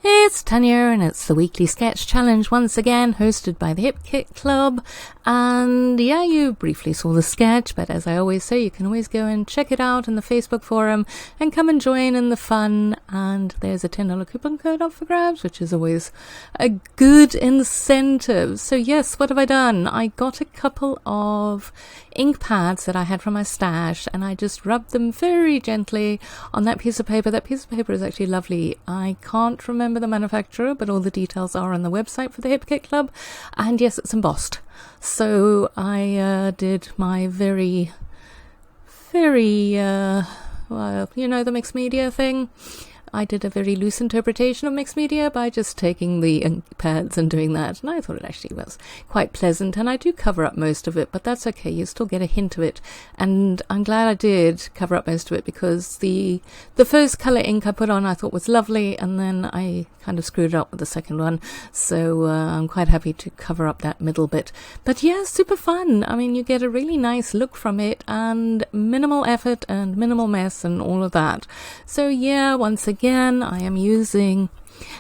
It's Tanya, and it's the weekly sketch challenge once again, hosted by the Hip Kit Club. And yeah, you briefly saw the sketch, but as I always say, you can always go and check it out in the Facebook forum and come and join in the fun. And there's a $10 coupon code up for grabs, which is always a good incentive. So yes, what have I done? I got a couple of ink pads that I had from my stash, and I just rubbed them very gently on that piece of paper. That piece of paper is actually lovely. I can't remember the manufacturer, but all the details are on the website for the Hip Kit Club. And yes, it's embossed. So I did my very, well, you know, the mixed media thing. I did a very loose interpretation of mixed media by just taking the ink pads and doing that, and I thought it actually was quite pleasant. And I do cover up most of it, but that's okay, you still get a hint of it, and I'm glad I did cover up most of it, because the first colour ink I put on I thought was lovely, and then I kind of screwed it up with the second one, so I'm quite happy to cover up that middle bit. But yeah, super fun. I mean, you get a really nice look from it, and minimal effort and minimal mess and all of that. So yeah, once again, I am using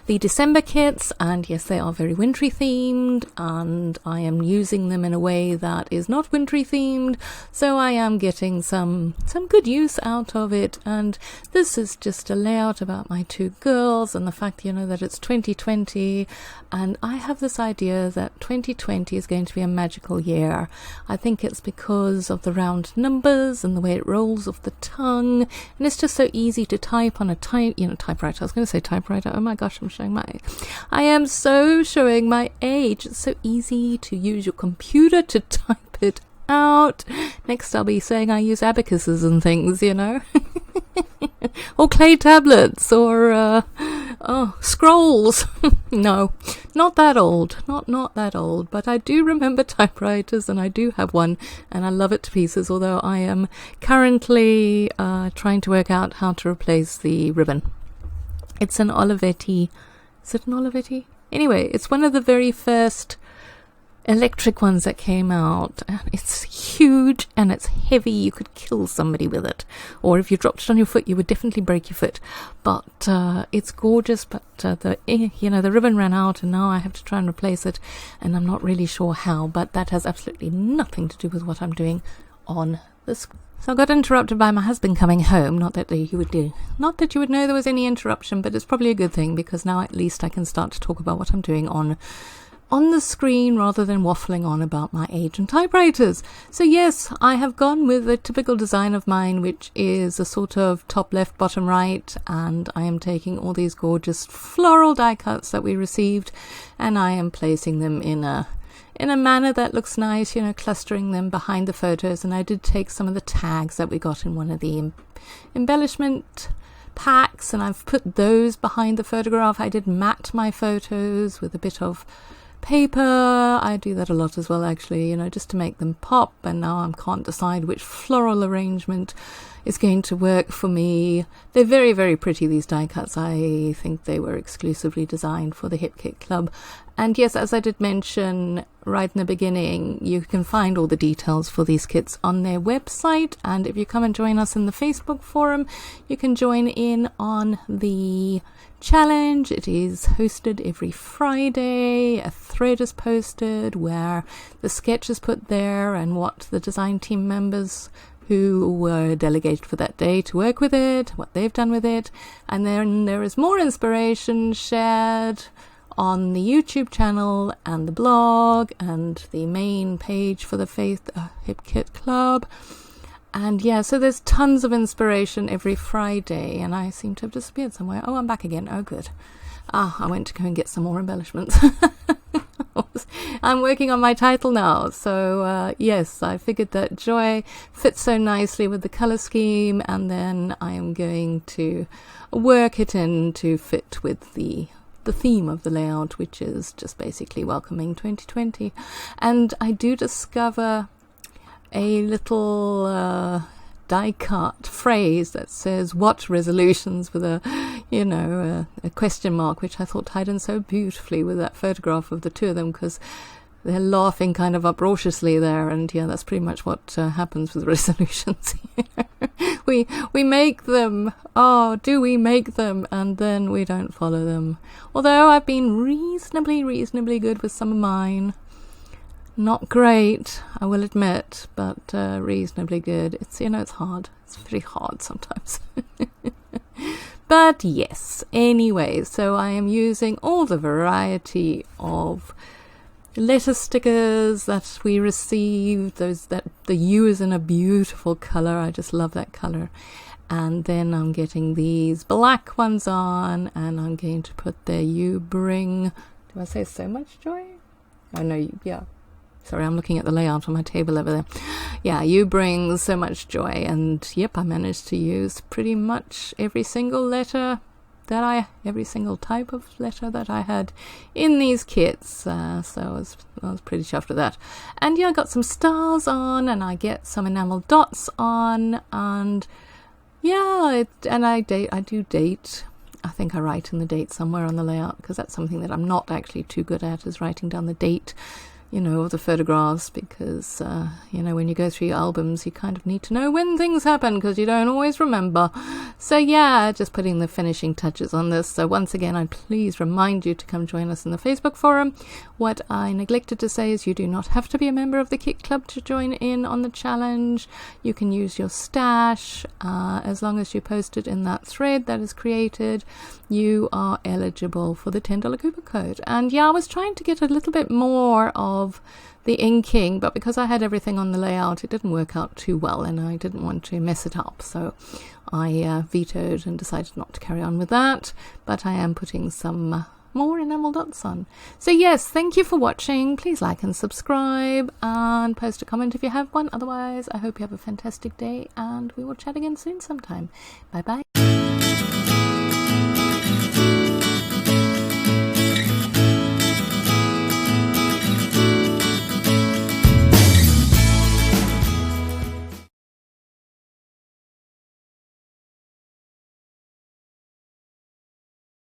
the December kits, and yes, they are very wintry themed, and I am using them in a way that is not wintry themed, so I am getting some good use out of it. And this is just a layout about my two girls and the fact, you know, that it's 2020, and I have this idea that 2020 is going to be a magical year. I think it's because of the round numbers and the way it rolls off the tongue, and it's just so easy to type on a typewriter. I was going to say typewriter. Oh my gosh, I am so showing my age. It's so easy to use your computer to type it out. Next I'll be saying I use abacuses and things, you know. Or clay tablets, or scrolls. No, not that old. Not that old. But I do remember typewriters, and I do have one, and I love it to pieces, although I am currently trying to work out how to replace the ribbon. It's an Olivetti. Is it an Olivetti? Anyway, it's one of the very first electric ones that came out. And it's huge and it's heavy. You could kill somebody with it. Or if you dropped it on your foot, you would definitely break your foot. But it's gorgeous. But the ribbon ran out, and now I have to try and replace it. And I'm not really sure how. But that has absolutely nothing to do with what I'm doing on the screen. So I got interrupted by my husband coming home. Not that you would know there was any interruption, but it's probably a good thing, because now at least I can start to talk about what I'm doing on the screen rather than waffling on about my age and typewriters. So yes, I have gone with a typical design of mine, which is a sort of top left, bottom right, and I am taking all these gorgeous floral die cuts that we received, and I am placing them in a manner that looks nice, you know, clustering them behind the photos. And I did take some of the tags that we got in one of the embellishment packs, and I've put those behind the photograph. I did matte my photos with a bit of paper. I do that a lot as well, actually, you know, just to make them pop. And now I can't decide which floral arrangement is going to work for me. They're very, very pretty, these die cuts. I think they were exclusively designed for the Hip Kit Club. And yes, as I did mention right in the beginning, you can find all the details for these kits on their website. And if you come and join us in the Facebook forum, you can join in on the challenge. It is hosted every Friday. A thread is posted where the sketch is put there and what the design team members who were delegated for that day to work with it, what they've done with it. And then there is more inspiration shared on the YouTube channel and the blog and the main page for the Hip Kit Club. And yeah, so there's tons of inspiration every Friday, and I seem to have disappeared somewhere. Oh, I'm back again. Oh, good. I went to go and get some more embellishments. I'm working on my title now. So yes, I figured that joy fits so nicely with the color scheme, and then I am going to work it in to fit with the theme of the layout, which is just basically welcoming 2020. And I do discover a little die cut phrase that says "what resolutions" with a question mark, which I thought tied in so beautifully with that photograph of the two of them, because they're laughing kind of uproariously there. And yeah, that's pretty much what happens with resolutions here. we make them. Oh, do we make them? And then we don't follow them. Although I've been reasonably good with some of mine. Not great, I will admit, but reasonably good. It's, it's hard. It's very hard sometimes. But yes, anyway, so I am using all the variety of letter stickers that we received, the U is in a beautiful color. I just love that color. And then I'm getting these black ones on, and I'm going to put the You Bring, do I say so much joy? Oh no, yeah. Sorry, I'm looking at the layout on my table over there. Yeah, You Bring so much joy. And yep, I managed to use pretty much every single letter every single type of letter that I had in these kits. So I was pretty chuffed with that. And yeah, I got some stars on, and I get some enamel dots on, and yeah, I do date. I think I write in the date somewhere on the layout, because that's something that I'm not actually too good at, is writing down the date, of the photographs, because, when you go through your albums, you kind of need to know when things happen, because you don't always remember. So yeah, just putting the finishing touches on this. So once again, I'd please remind you to come join us in the Facebook forum. What I neglected to say is you do not have to be a member of the Kit Club to join in on the challenge. You can use your stash, as long as you post it in that thread that is created. You are eligible for the $10 coupon code. And yeah, I was trying to get a little bit more of the inking, but because I had everything on the layout, it didn't work out too well, and I didn't want to mess it up, so I vetoed and decided not to carry on with that. But I am putting some more enamel dots on. So yes, thank you for watching. Please like and subscribe, and post a comment if you have one. Otherwise, I hope you have a fantastic day, and we will chat again soon sometime. Bye bye.